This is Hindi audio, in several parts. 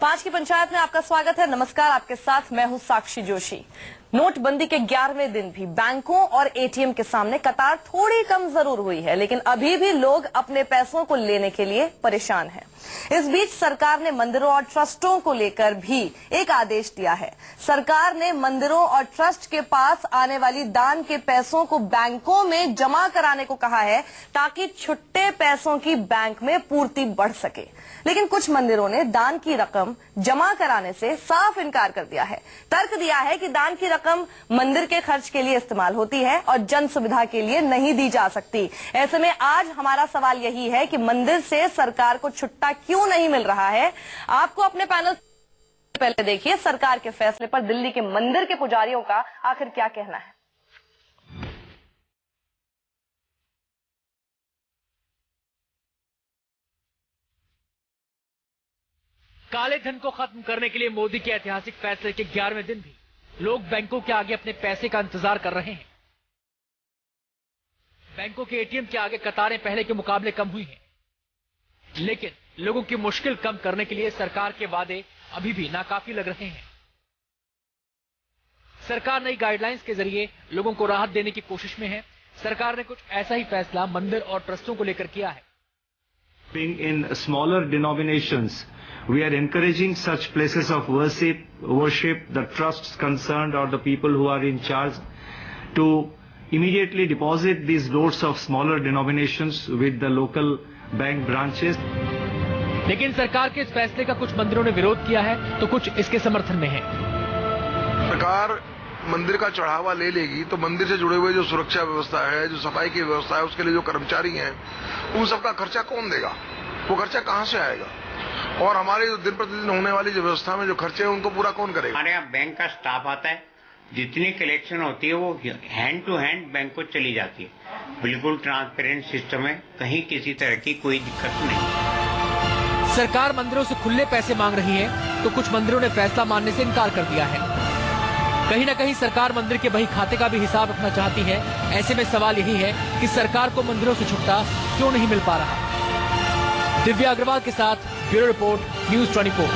5 की पंचायत में आपका स्वागत है। नमस्कार, आपके साथ मैं हूं साक्षी जोशी। नोटबंदी के 11वें दिन भी बैंकों और एटीएम के सामने कतार थोड़ी कम जरूर हुई है, लेकिन अभी भी लोग अपने पैसों को लेने के लिए परेशान हैं। इस बीच सरकार ने मंदिरों और ट्रस्टों को लेकर भी एक आदेश दिया है। सरकार ने मंदिरों और ट्रस्ट के पास आने वाली दान के पैसों को बैंकों में जमा कराने को कहा है, ताकि छुट्टे पैसों की बैंक में पूर्ति बढ़ सके। लेकिन कुछ मंदिरों ने दान की रकम जमा कराने से साफ इनकार कर दिया है। तर्क दिया है कि दान की रकम मंदिर के खर्च के लिए इस्तेमाल होती है और जन सुविधा के लिए नहीं दी जा सकती। ऐसे में आज हमारा सवाल यही है कि मंदिर से सरकार को छुट्टा क्यों नहीं मिल रहा है। आपको अपने पैनल पहले देखिए सरकार के फैसले पर दिल्ली के मंदिर के पुजारियों का आखिर क्या कहना है। काले धन को खत्म करने के लिए मोदी के ऐतिहासिक फैसले के 11वें दिन भी लोग बैंकों के आगे अपने पैसे का इंतजार कर रहे हैं। बैंकों के एटीएम के आगे कतारें पहले के मुकाबले कम हुई हैं, लेकिन लोगों की मुश्किल कम करने के लिए सरकार के वादे अभी भी नाकाफी लग रहे हैं। सरकार नई गाइडलाइंस के जरिए लोगों को राहत देने की कोशिश में है। सरकार ने कुछ ऐसा ही फैसला मंदिर और ट्रस्टों को लेकर किया है। Being in smaller denominations, we are encouraging such places of worship, the trusts concerned or the people who are in charge to immediately deposit these notes of smaller denominations with the local bank branches. लेकिन सरकार के इस फैसले का कुछ मंदिरों ने विरोध किया है तो कुछ इसके समर्थन में है। सरकार मंदिर का चढ़ावा ले लेगी तो मंदिर से जुड़े हुए जो सुरक्षा व्यवस्था है, जो सफाई की व्यवस्था है, उसके लिए जो कर्मचारी हैं, उन सबका खर्चा कौन देगा? वो खर्चा कहाँ से आएगा? और हमारे जो दिन प्रतिदिन होने वाली जो व्यवस्था में जो खर्चे हैं उनको पूरा कौन करेगा? हमारे यहाँ बैंक का स्टाफ आता है, जितनी कलेक्शन होती है वो हैंड टू हैंड बैंक को चली जाती है। बिल्कुल ट्रांसपेरेंट सिस्टम है, कहीं किसी तरह की कोई दिक्कत नहीं। सरकार मंदिरों से खुले पैसे मांग रही है तो कुछ मंदिरों ने फैसला मानने से इनकार कर दिया है। कहीं न कहीं सरकार मंदिर के बही खाते का भी हिसाब रखना चाहती है। ऐसे में सवाल यही है कि सरकार को मंदिरों से छुट्टा क्यों नहीं मिल पा रहा। दिव्या अग्रवाल के साथ ब्यूरो रिपोर्ट, न्यूज 24।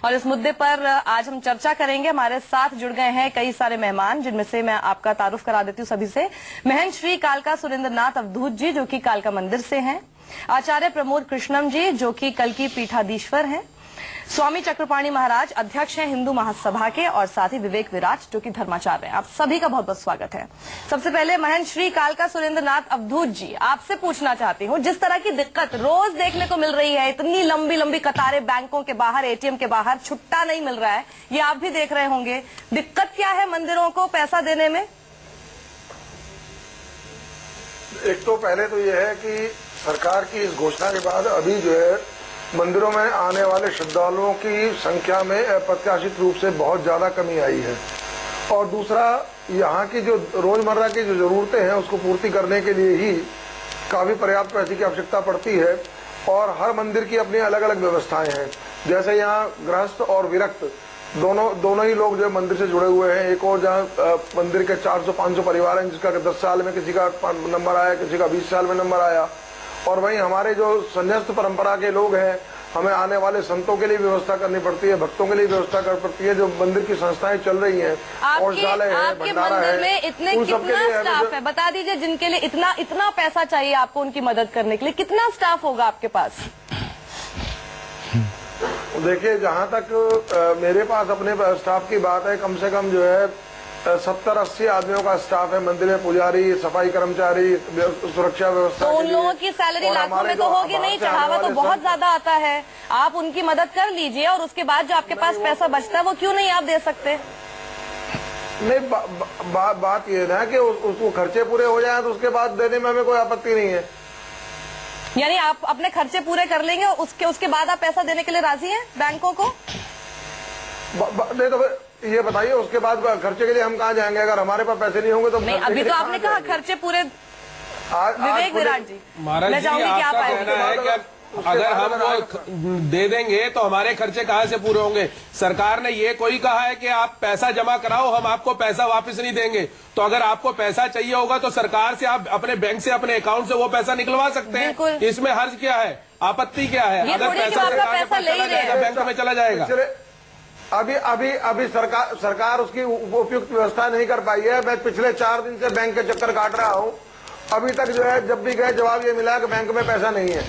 और इस मुद्दे पर आज हम चर्चा करेंगे। हमारे साथ जुड़ गए हैं कई सारे मेहमान, जिनमें से मैं आपका तारुफ करा देती हूँ सभी से। महंत श्री कालका सुरेंद्रनाथ अवधूत जी, जो कि कालका मंदिर से हैं। आचार्य प्रमोद कृष्णम जी, जो कि कल की पीठाधीश्वर हैं। स्वामी चक्रपाणी महाराज, अध्यक्ष हैं हिंदू महासभा के, और साथ ही विवेक विराट, जो कि धर्माचार्य हैं। आप सभी का बहुत बहुत स्वागत है। सबसे पहले महंत श्री कालका सुरेंद्रनाथ अवधूत जी, आपसे पूछना चाहती हूँ, जिस तरह की दिक्कत रोज देखने को मिल रही है, इतनी लंबी लंबी कतारें बैंकों के बाहर, एटीएम के बाहर, छुट्टा नहीं मिल रहा है, ये आप भी देख रहे होंगे। दिक्कत क्या है मंदिरों को पैसा देने में? एक तो पहले तो ये है कि सरकार की इस घोषणा के बाद अभी जो है मंदिरों में आने वाले श्रद्धालुओं की संख्या में अप्रत्याशित रूप से बहुत ज्यादा कमी आई है। और दूसरा, यहाँ की जो रोजमर्रा की जो जरूरतें हैं उसको पूर्ति करने के लिए ही काफी पर्याप्त पैसे की आवश्यकता पड़ती है। और हर मंदिर की अपनी अलग अलग व्यवस्थाएं हैं। जैसे यहाँ गृहस्थ और विरक्त दोनों ही लोग जो मंदिर से जुड़े हुए हैं। एक और जहाँ मंदिर के 400-500 परिवार हैं, जिसका 10 साल में किसी का नंबर आया, किसी का 20 साल में नंबर आया। और वहीं हमारे जो संन्यास्त परंपरा के लोग हैं, हमें आने वाले संतों के लिए व्यवस्था करनी पड़ती है, भक्तों के लिए व्यवस्था करनी पड़ती है। जो मंदिर की संस्थाएं चल रही हैं, औषधालय है, भंडारा है, उन सबके लिए स्टाफ है, बता दीजिए, जिनके लिए इतना पैसा चाहिए आपको उनकी मदद करने के लिए, कितना स्टाफ होगा आपके पास? देखिए, जहाँ तक मेरे पास अपने स्टाफ की बात है, कम से कम जो है 70-80 आदमियों का स्टाफ है। मंदिर में पुजारी, सफाई कर्मचारी, सुरक्षा व्यवस्था। तो उन लोगों की सैलरी लाखों में तो होगी नहीं, चढ़ावा तो बहुत ज्यादा आता है। आप उनकी मदद कर लीजिए और उसके बाद जो आपके पास पैसा बचता है वो क्यों नहीं आप दे सकते? नहीं, बात ये ना कि उसको खर्चे पूरे हो जाए तो उसके बाद देने में हमें कोई आपत्ति नहीं है। यानी आप अपने खर्चे पूरे कर लेंगे, उसके बाद आप पैसा देने के लिए राजी हैं बैंकों को? नहीं तो फिर ये बताइए, उसके बाद खर्चे के लिए हम कहाँ जाएंगे? अगर हमारे पास पैसे नहीं होंगे तो नहीं, अभी तो आपने कहा खर्चे पूरे। विवेक विराट जी, मैं चाहूंगी कि आप आए। अगर हम वो दे देंगे तो हमारे खर्चे कहाँ से पूरे होंगे? सरकार ने ये कोई कहा है कि आप पैसा जमा कराओ, हम आपको पैसा वापस नहीं देंगे। तो अगर आपको पैसा चाहिए होगा तो सरकार से आप अपने बैंक से, अपने अकाउंट से वो पैसा निकलवा सकते हैं। इसमें हर्ज क्या है, आपत्ति क्या है? अगर पैसा सरकार के पास चला जाएगा, बैंक में चला जाएगा। अभी सरकार उसकी उपयुक्त व्यवस्था नहीं कर पाई है। मैं पिछले 4 दिन से बैंक के चक्कर काट रहा हूँ, अभी तक जो है जब भी गए जवाब ये मिला कि बैंक में पैसा नहीं है।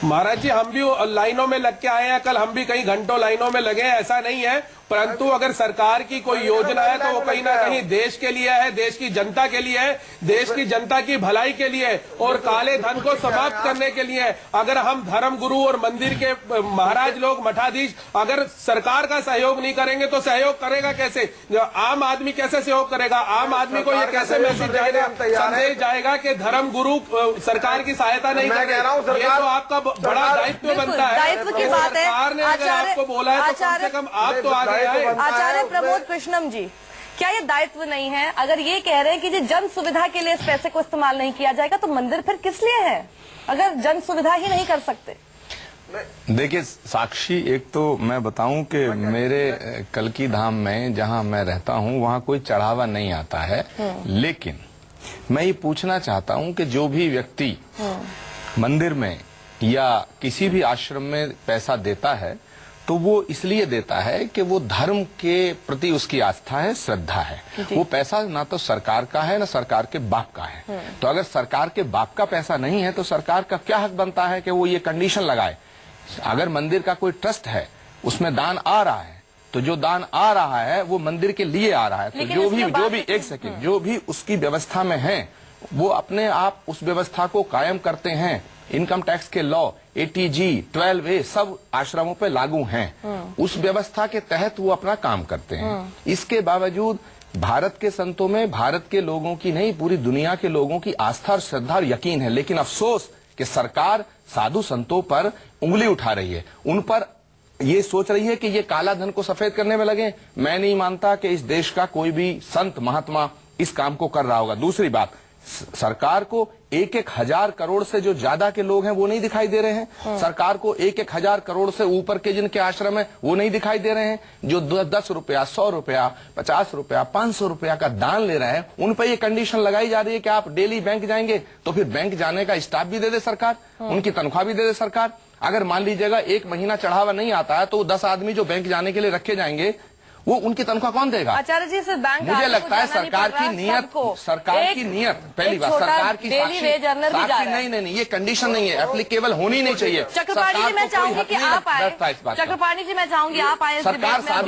महाराज जी, हम भी लाइनों में लग के आए हैं, कल हम भी कई घंटों लाइनों में लगे, ऐसा नहीं है। परंतु अगर सरकार की कोई योजना है तो वो कहीं ना कहीं देश के लिए है, देश की जनता के लिए है, देश की जनता की भलाई के लिए और काले धन को समाप्त करने के लिए। अगर हम धर्म गुरु और मंदिर के महाराज लोग, मठाधीश अगर सरकार का सहयोग नहीं करेंगे तो सहयोग करेगा कैसे? आम आदमी कैसे सहयोग करेगा? आम आदमी को ये कैसे मैसेज जाएगा, संदेश जाएगा कि धर्म गुरु सरकार की सहायता नहीं कर रहे? ये तो आपका बड़ा दायित्व बनता है। दायित्व की बात है। सरकार ने अगर आपको बोला है तो कम से कम आप तो आगे आए। आचार्य प्रमोद कृष्णम जी, क्या ये दायित्व नहीं है? अगर ये कह रहे हैं कि जन सुविधा के लिए इस पैसे को इस्तेमाल नहीं किया जाएगा तो मंदिर फिर किस लिए है, अगर जन सुविधा ही नहीं कर सकते? देखिए साक्षी, एक तो मैं बताऊं कि मेरे कल्की धाम में जहां मैं रहता हूं वहां कोई चढ़ावा नहीं आता है। लेकिन मैं ये पूछना चाहता हूं कि जो भी व्यक्ति मंदिर में या किसी भी आश्रम में पैसा देता है तो वो इसलिए देता है कि वो धर्म के प्रति उसकी आस्था है, श्रद्धा है। वो पैसा ना तो सरकार का है ना सरकार के बाप का है। तो अगर सरकार के बाप का पैसा नहीं है तो सरकार का क्या हक बनता है कि वो ये कंडीशन लगाए? अगर मंदिर का कोई ट्रस्ट है, उसमें दान आ रहा है, तो जो दान आ रहा है वो मंदिर के लिए आ रहा है। तो जो भी उसकी व्यवस्था में है वो अपने आप उस व्यवस्था को कायम करते हैं। इनकम टैक्स के लॉ, ATG, 12A सब आश्रमों पे लागू हैं। उस व्यवस्था के तहत वो अपना काम करते हैं। इसके बावजूद भारत के संतों में भारत के लोगों की नहीं, पूरी दुनिया के लोगों की आस्था और श्रद्धा और यकीन है। लेकिन अफसोस कि सरकार साधु संतों पर उंगली उठा रही है, उन पर ये सोच रही है कि ये काला धन को सफेद करने में लगे। मैं नहीं मानता कि इस देश का कोई भी संत महात्मा इस काम को कर रहा होगा। दूसरी बात, सरकार को 1-1 हजार करोड़ से जो ज्यादा के लोग हैं वो नहीं दिखाई दे रहे हैं। सरकार को 1-1 हजार करोड़ से ऊपर के जिनके आश्रम है वो नहीं दिखाई दे रहे हैं। जो 10 रुपया, 100 रुपया, 50 रुपया, 500 रुपया का दान ले रहे हैं, उन पर ये कंडीशन लगाई जा रही है कि आप डेली बैंक जाएंगे तो फिर बैंक जाने का स्टाफ भी दे दे सरकार, उनकी तनख्वाह भी दे दे सरकार। अगर मान लीजिएगा 1 महीना चढ़ावा नहीं आता है तो 10 आदमी जो बैंक जाने के लिए रखे जाएंगे वो उनकी तनख्वाह कौन देगा? आचार्य जी, सिर्फ बैंक मुझे लगता है सरकार की नीयत पहली बात सरकार की नहीं, ये कंडीशन नहीं है, एप्लीकेबल होनी नहीं चाहिए। चक्रपाणी जी, मैं चाहूंगी कि आप आए। चक्रपाणी जी, मैं चाहूंगी आप आए। चक्रपाणी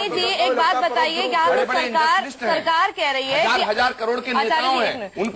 जी, एक बात बताइए, सरकार कह रही है कि 1000 करोड़ के नेताओं हैं, उन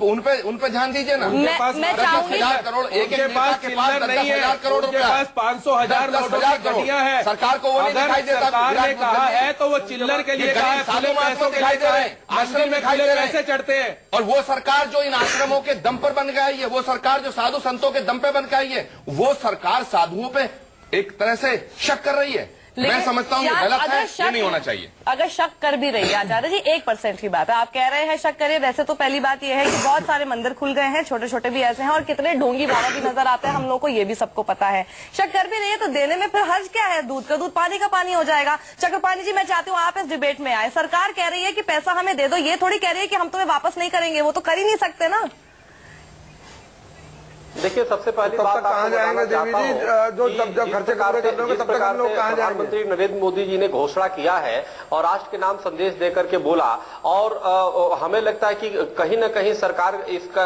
पे ध्यान दीजिए ना। मैं चाहूंगी 10,000 करोड़ एक के पास 10,000 करोड़ रुपया, 500,000 करोड़ है। सरकार को वो नहीं दिखाई देता। कहा है तो वो चिल्लर के लिए कहा है, खुले पैसों के लिए आश्रम में खुले पैसे चढ़ते हैं। और वो सरकार जो इन आश्रमों के दम पर बन गई है, वो सरकार जो साधु संतों के दम पे बन गई है, वो सरकार साधुओं पे एक तरह से शक कर रही है। मैं समझता हूँ गलत है, ये नहीं होना चाहिए। अगर शक कर भी रही है आचार्य जी, 1% की बात है, आप कह रहे हैं शक करिए। वैसे तो पहली बात यह है कि बहुत सारे मंदिर खुल गए हैं, छोटे छोटे भी ऐसे हैं, और कितने ढोंगी बाबा भी नजर आते हैं, हम लोग को ये भी सबको पता है। शक कर भी रही है तो देने में फिर हर्ज क्या है? दूध का दूध, पानी का पानी हो जाएगा। चक्रपाणी जी, मैं चाहती हूँ आप इस डिबेट में आए। सरकार कह रही है कि पैसा हमें दे दो, ये थोड़ी कह रही है कि हम तुम्हें वापस नहीं करेंगे। वो तो कर ही नहीं सकते ना। देखिए, सबसे पहली बात कहाँ जाएंगे देवी जी? जो जब खर्चे पूरे कर दोगे तब तक हम लोग कहाँ जाएंगे? प्रधानमंत्री नरेंद्र मोदी जी ने घोषणा किया है और राष्ट्र के नाम संदेश देकर के बोला, और हमें लगता है कि कहीं न कहीं सरकार इसका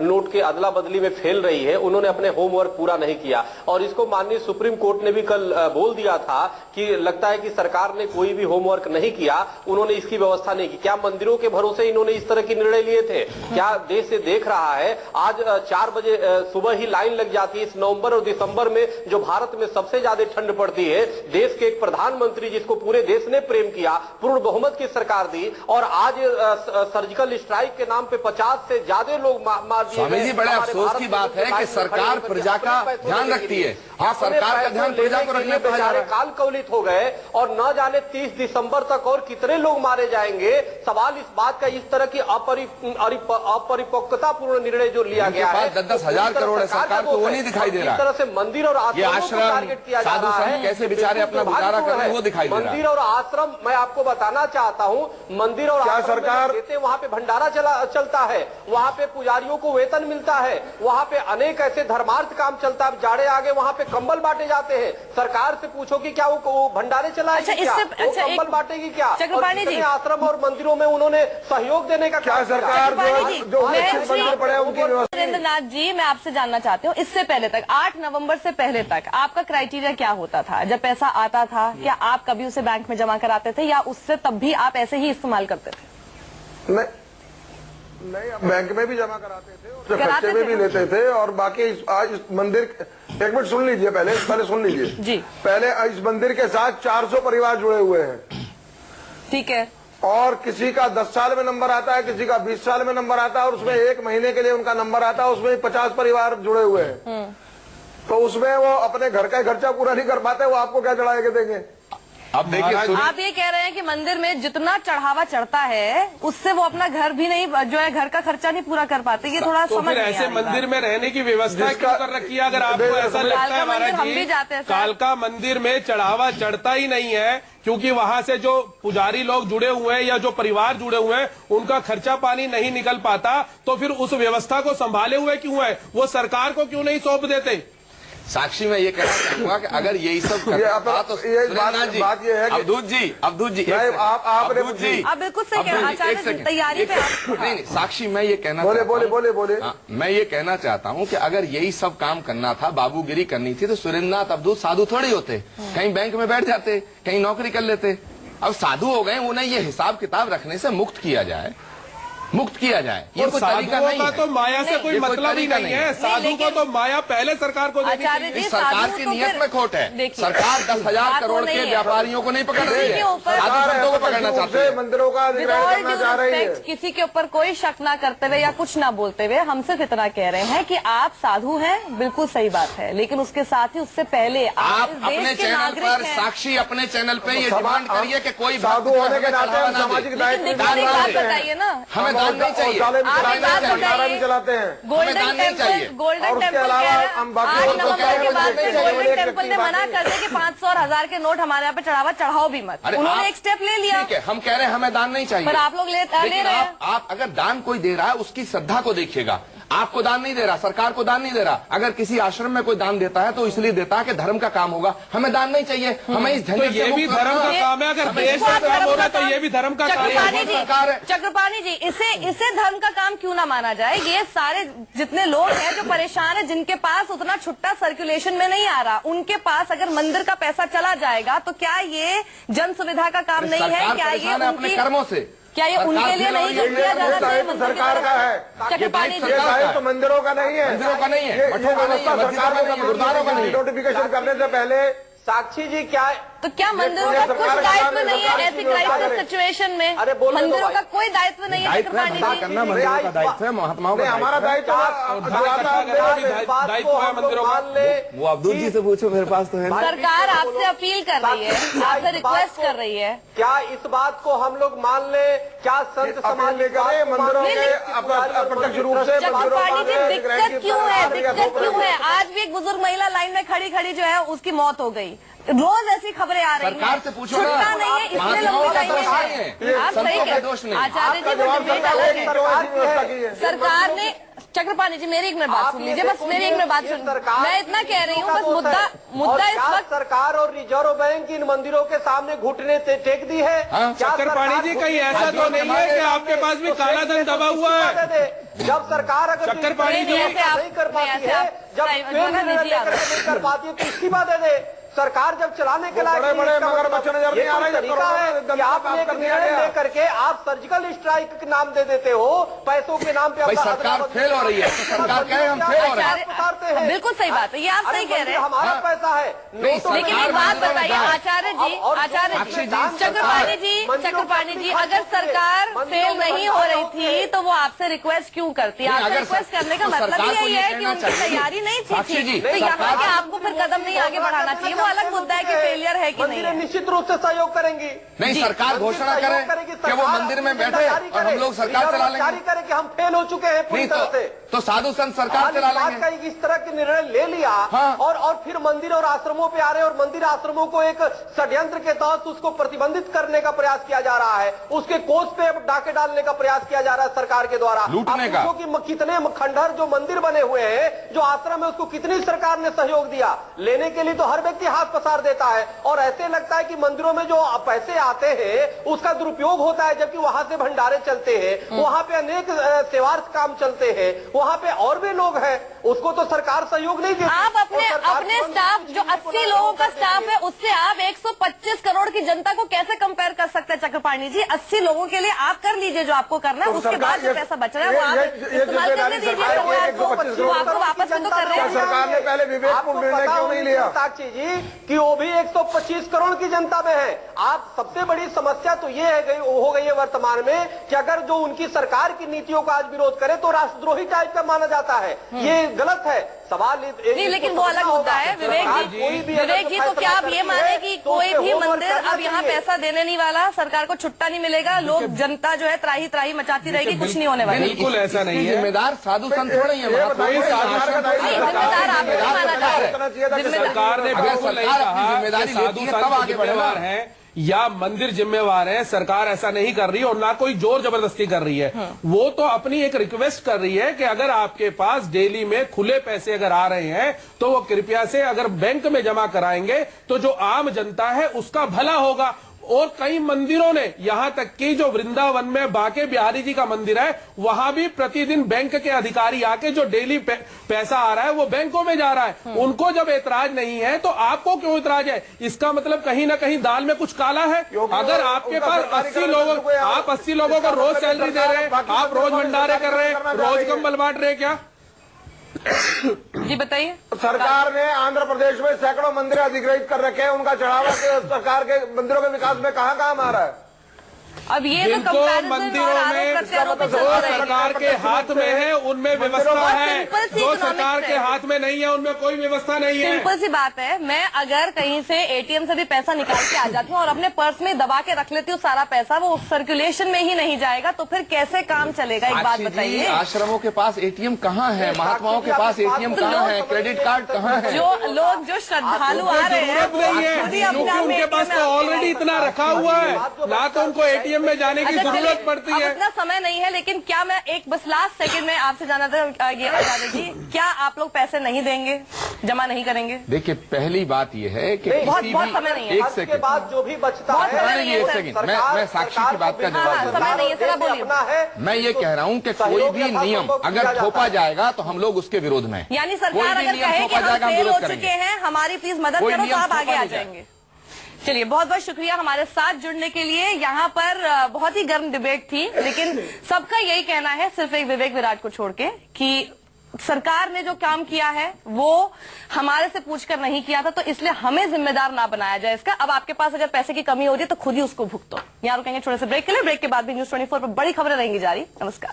नोट के अदला बदली में फेल रही है। उन्होंने अपने होमवर्क पूरा नहीं किया और इसको माननीय सुप्रीम कोर्ट ने भी कल बोल दिया था कि लगता है कि सरकार ने कोई भी होमवर्क नहीं किया, उन्होंने इसकी व्यवस्था नहीं की। क्या मंदिरों के भरोसे इन्होंने इस तरह के निर्णय लिए थे? क्या देश से देख रहा है आज 4 बजे सुबह ही लाइन लग जाती है। इस नवंबर और दिसंबर में जो भारत में सबसे ज्यादा ठंड पड़ती है, देश के एक प्रधानमंत्री जिसको पूरे देश ने प्रेम किया, पूर्ण बहुमत की सरकार दी, और आज सर्जिकल स्ट्राइक के नाम पे 50 से ज्यादा लोग मार दिए। स्वामी जी, बड़े अफसोस की बात है कि सरकार प्रजा का ध्यान रखती है। हाँ, सरकार का ध्यान प्रजा को रखने पर बेचारे काल कवलित हो गए और न जाने 30 दिसंबर तक और कितने लोग मारे जाएंगे। सवाल इस बात का, इस तरह की अपरिपक्वतापूर्ण निर्णय जो लिया गया है, 10,000 करोड़ है, सरकार को वो नहीं दिखाई दे रहा। तरह से मंदिर और ये आश्रमों को टारगेट आश्रम किया जा साधु रहा है, संत कैसे बेचारे अपना गुजारा कर रहे हैं वो दिखाई दे रहा है। मंदिर और आश्रम, मैं आपको बताना चाहता हूँ, मंदिर और क्या आश्रम में सरकार देते वहाँ पे भंडारा चलता है, वहाँ पे पुजारियों को वेतन मिलता है, वहाँ पे अनेक ऐसे धर्मार्थ काम चलता है, जाड़े आगे वहाँ पे कंबल बांटे जाते हैं। सरकार से पूछो कि क्या वो भंडारे चलाएगी, क्या वो कंबल बांटेगी, क्या आश्रम और मंदिरों में उन्होंने सहयोग देने का क्या सरकार जो शिक्षित मंदिर पड़े उनकी व्यवस्था। सुरेंद्रनाथ जी, मैं आपसे जानना चाहती हूँ, इससे पहले तक 8 नवंबर से पहले तक आपका क्राइटेरिया क्या होता था? जब पैसा आता था, क्या आप कभी उसे बैंक में जमा कराते थे या उससे तब भी आप ऐसे ही इस्तेमाल करते थे? नहीं, अब बैंक में भी जमा कराते थे, उससे खर्चे में भी लेते थे। और बाकी आज इस मंदिर, एक मिनट सुन लीजिए, पहले सुन लीजिए जी। पहले इस मंदिर के साथ 400 परिवार जुड़े हुए हैं, ठीक है। और किसी का 10 साल में नंबर आता है, किसी का 20 साल में नंबर आता है, और उसमें 1 महीने के लिए उनका नंबर आता है, उसमें 50 परिवार जुड़े हुए हैं। तो उसमें वो अपने घर का खर्चा पूरा नहीं कर पाते, वो आपको क्या चढ़ा के देंगे? अब देखिए, आप ये कह रहे हैं कि मंदिर में जितना चढ़ावा चढ़ता है उससे वो अपना घर भी नहीं, जो है घर का खर्चा नहीं पूरा कर पाते। ये थोड़ा तो समझ फिर नहीं ऐसे आ रही मंदिर में रहने की व्यवस्था क्यों कर रखी है? अगर आपको ऐसा लगता है महाराज हम भी जी, जाते हैं सर। कालका मंदिर में चढ़ावा चढ़ता ही नहीं है क्योंकि वहां से जो पुजारी लोग जुड़े हुए हैं या जो परिवार जुड़े हुए हैं उनका खर्चा पानी नहीं निकल पाता, तो फिर उस व्यवस्था को संभाले हुए क्यों है? वो सरकार को क्यों नहीं सौंप देते? साक्षी मैं ये कहना चाहूंगा कि अगर यही सब करता तो बात ये है कि अवधूत जी आपने आप बिल्कुल सही कह रहे हैं आचार्य जी, तैयारी पे नहीं, साक्षी मैं ये कहना बोले मैं ये कहना चाहता हूँ कि अगर यही सब काम करना था, बाबूगिरी करनी थी, तो सुरेंद्रनाथ अवधूत साधु थोड़ी होते, कहीं बैंक में बैठ जाते, कहीं नौकरी कर लेते। अब साधु हो गए, उन्हें ये हिसाब किताब रखने से मुक्त किया जाए। ये कोई तरीका नहीं है। तो माया से कोई मतलब ही नहीं है। साधु को तो माया पहले सरकार को देनी चाहिए। सरकार की नियत में खोट है। सरकार 10,000 करोड़ के व्यापारियों को नहीं पकड़ रही है, साधु संतों को पकड़ना चाहती है, मंदिरों का करना चाह रही है। किसी के ऊपर कोई शक ना करते हुए या कुछ ना बोलते हुए हम सिर्फ इतना कह रहे हैं कि आप साधु हैं, बिल्कुल सही बात है, लेकिन उसके साथ ही उससे पहले आप अपने चैनल पर, साक्षी अपने चैनल पे ये डिमांड करिए कि कोई साधु होने के नाते सामाजिक दायित्व बताइए ना, हमें दान नहीं चाहिए, भी चलाते हैं, गोल्डन टेम्पल, गोल्डन टेम्पल 8 नवंबर के बाद से गोल्डन टेम्पल ने मना कर दिया कि 500 और 1000 के नोट हमारे यहाँ पे चढ़ाओ भी मत। उन्होंने एक स्टेप ले लिया। ठीक है, हम कह रहे हैं हमें दान नहीं चाहिए, पर आप लोग ले रहे हैं। आप अगर दान कोई दे रहा है उसकी श्रद्धा को देखिएगा। आपको दान नहीं दे रहा, सरकार को दान नहीं दे रहा, अगर किसी आश्रम में कोई दान देता है तो इसलिए देता है कि धर्म का काम होगा, हमें दान नहीं चाहिए, हमें इस झंडे ये भी धर्म का काम है। अगर देश का धर्म हो रहा है तो ये भी धर्म का काम है। चक्रपाणी जी, इसे धर्म का काम क्यों ना माना जाए? ये सारे जितने लोग हैं जो परेशान है, जिनके पास उतना छुट्टा सर्कुलेशन में नहीं आ रहा, उनके पास अगर मंदिर का पैसा चला जाएगा तो क्या ये जन सुविधा का काम नहीं है? क्या ये अपने कर्मों से, क्या ये उनके लिए नहीं किया जाना चाहिए? सरकार का है, चक्रपाणी जी, तो मंदिरों का नहीं है, मंदिरों का नहीं है, मठों का नहीं है, सरकार का, गुरुद्वारों का नहीं। नोटिफिकेशन करने से पहले साक्षी जी क्या तो क्या मंदिरों का कुछ दायित्व नहीं है ऐसी क्राइसिस सिचुएशन में? मंदिरों का कोई दायित्व नहीं है चक्रपाणी जी। करना मंदिरों का दायित्व है, महात्माओं का हमारा दायित्व दायित्व है मंदिरों का। वो अब्दुल जी से पूछो, मेरे पास तो है। सरकार आपसे अपील कर रही है, आपसे रिक्वेस्ट कर रही है, क्या इस बात को हम लोग मान ले? क्या संत समाज लेकर मंदिरों के अप्रत्यक्ष रूप से चक्रपाणी जी दिक्कत क्यों है? आज भी एक बुजुर्ग महिला लाइन में खड़ी जो है उसकी मौत हो गई। रोज ऐसी खबरें आ रही हैं। सरकार से पूछो छुट्टा नहीं है, इसलिए लंबी लाइनें हैं। आप सही कह, आचार्य जी डिबेट अलग है। सरकार ने, चक्रपाणी जी मेरी एक मिनट बात सुन लीजिए, बस मेरी एक मिनट बात सुन। मैं इतना कह रही हूँ, बस मुद्दा इस वक्त सरकार और रिजर्व बैंक इन मंदिरों के सामने घुटने टेक दी है। चक्रपाणी जी कहीं ऐसा तो नहीं है कि आपके पास भी काला धन दबा हुआ है? जब सरकार अगर चक्रपाणी जी नहीं कर पाती है, जब नहीं कर पाती है तो इस्तीफा दे दे। सरकार जब चलाने के लायक बड़े मगरमच्छ नजर नहीं आ रहे, तरीका है कि आपने एक निर्णय लेकर के आप सर्जिकल स्ट्राइक के नाम दे देते हो, पैसों के नाम पे सरकार फेल हो रही है, सरकार कहे हम फेल हो रहे हैं। बिल्कुल सही बात है, ये आप सही कह रहे हैं। हमारा पैसा है, लेकिन एक बात बताइए आचार्य जी, चक्रपाणी जी, अगर सरकार फेल नहीं हो रही थी तो वो आपसे रिक्वेस्ट क्यों करती? आपसे रिक्वेस्ट करने का मतलब यही है कि उनकी तैयारी नहीं थी, तो यहाँ के आपको फिर कदम नहीं आगे बढ़ाना चाहिए? अलग मुद्दा है कि फेलियर है कि नहीं मंदिरें है। निश्चित रूप से सहयोग करेंगी। नहीं, जी। सरकार घोषणा करे कि वो मंदिर में बैठे और हम लोग सरकार चला लेंगे। जारी करे कि हम फेल हो चुके हैं पूरी नहीं तरह से। तो साधु संत सरकार चला लेंगे। इस तरह के निर्णय ले लिया हाँ। और फिर मंदिर और आश्रमों पे आ रहे और मंदिर आश्रमों को एक षड्यंत्र के तहत उसको प्रतिबंधित करने का प्रयास किया जा रहा है, उसके कोष पे डाके डालने का प्रयास किया जा रहा है सरकार के द्वारा। लूटने का। कितने खंडहर जो मंदिर बने हुए हैं, जो आश्रम है, उसको कितनी सरकार ने सहयोग दिया। लेने के लिए तो हर व्यक्ति हाथ पसार देता है और ऐसे लगता है कि मंदिरों में जो पैसे आते हैं उसका दुरुपयोग होता है, जबकि वहां से भंडारे चलते हैं, वहां पे अनेक सेवार्थ काम चलते हैं, वहां पे और भी लोग हैं, उसको तो सरकार सहयोग नहीं देती। आप अपने स्टाफ जो 80 लोगों का स्टाफ है उससे आप 125 करोड़ की जनता को कैसे कंपेयर कर सकते हैं चक्रपाणी जी? 80 लोगों के लिए आप कर लीजिए जो आपको करना है, उसके बाद जो पैसा बच रहा है वो आप इस्तेमाल करने दीजिए सरकार को, वो आपको वापस भी तो कर रहे हैं। सरकार ने पहले विवेकपूर्ण निर्णय क्यों नहीं लिया? साक्षी जी कि वो भी 125 करोड़ की जनता में है। आप सबसे बड़ी समस्या तो ये हो गई है वर्तमान में कि अगर जो उनकी सरकार की नीतियों का आज विरोध करे तो राष्ट्रद्रोही टाइप का माना जाता है। ये गलत है। सवाल नहीं, लेकिन वो अलग मुद्दा है विवेक जी। तो क्या आप ये माने कि कोई भी मंदिर अब यहाँ पैसा देने नहीं वाला, सरकार को छुट्टा नहीं मिलेगा, लोग जनता जो है त्राही त्राही मचाती रहेगी, कुछ नहीं होने वाला? बिल्कुल ऐसा नहीं है। जिम्मेदार साधु संत थोड़ी है, जिम्मेदार आप नहीं माना जा रहे। सरकार ने बिल्कुल नहीं कहा कि साधु संत जिम्मेवार हैं या मंदिर जिम्मेवार है। सरकार ऐसा नहीं कर रही और ना कोई जोर जबरदस्ती कर रही है। वो तो अपनी एक रिक्वेस्ट कर रही है कि अगर आपके पास डेली में खुले पैसे अगर आ रहे हैं तो वो कृपया से अगर बैंक में जमा कराएंगे तो जो आम जनता है उसका भला होगा। और कई मंदिरों ने, यहां तक कि जो वृंदावन में बांके बिहारी जी का मंदिर है, वहां भी प्रतिदिन बैंक के अधिकारी आके जो डेली पैसा आ रहा है वो बैंकों में जा रहा है। उनको जब ऐतराज नहीं है तो आपको क्यों ऐतराज है? इसका मतलब कहीं ना कहीं दाल में कुछ काला है। अगर आपके पास 80 लोगों, आप 80 लोगों को रोज सैलरी दे रहे हैं, आप रोज भंडारे कर रहे हैं, रोज कंबल बांट रहे हैं क्या? जी बताइए। सरकार ने आंध्र प्रदेश में सैकड़ों मंदिर अधिग्रहित कर रखे हैं, उनका चढ़ावा सरकार के मंदिरों के विकास में कहां कहां आ रहा है? अब ये जिनको मंदिरों में जो सरकार के हाथ में है उनमें व्यवस्था है, जो सरकार के हाथ में नहीं है उनमें कोई व्यवस्था नहीं है। सिंपल सी बात है, मैं अगर कहीं से एटीएम से भी पैसा निकाल के आ जाती हूँ और अपने पर्स में दबा के रख लेती हूँ सारा पैसा, वो सर्कुलेशन में ही नहीं जाएगा तो फिर कैसे काम चलेगा? एक बात बताइए। आश्रमों के पास एटीएम कहाँ है? महात्माओं के पास एटीएम कहाँ है? क्रेडिट कार्ड कहाँ है? जो लोग जो श्रद्धालु आ रहे हैं नहीं है, क्योंकि उनके पास तो ऑलरेडी इतना रखा हुआ है, ना तो उनको एटीएम में जाने की जरूरत पड़ती है। इतना समय नहीं है, लेकिन क्या मैं एक बस लास्ट सेकंड में आपसे जाना था ये आजाद जी, क्या आप लोग पैसे नहीं देंगे, जमा नहीं करेंगे? देखिए, पहली बात यह है कि बहुत समय नहीं है। एक सेकंड बाद जो भी बचता है, एक सेकंड, मैं साक्षी की बात का जवाब समय नहीं है सर, बोलिए। मैं ये कह रहा हूँ कि कोई भी नियम अगर थोपा जाएगा तो हम लोग उसके विरोध में। यानी सरकार अगर कहे कि हम फेल हो चुके हैं, हमारी प्लीज मदद करो, तो आप आगे आ जाएंगे। चलिए, बहुत बहुत शुक्रिया हमारे साथ जुड़ने के लिए। यहाँ पर बहुत ही गर्म डिबेट थी, लेकिन सबका यही कहना है, सिर्फ एक विवेक विराट को छोड़ के, कि सरकार ने जो काम किया है वो हमारे से पूछकर नहीं किया था, तो इसलिए हमें जिम्मेदार ना बनाया जाए इसका। अब आपके पास अगर पैसे की कमी हो रही है तो खुद ही उसको भुगतो। यहाँ रुकेंगे छोटे से ब्रेक के लिए। ब्रेक के बाद भी न्यूज़ 24 पर बड़ी खबरें रहेंगी जारी। नमस्कार।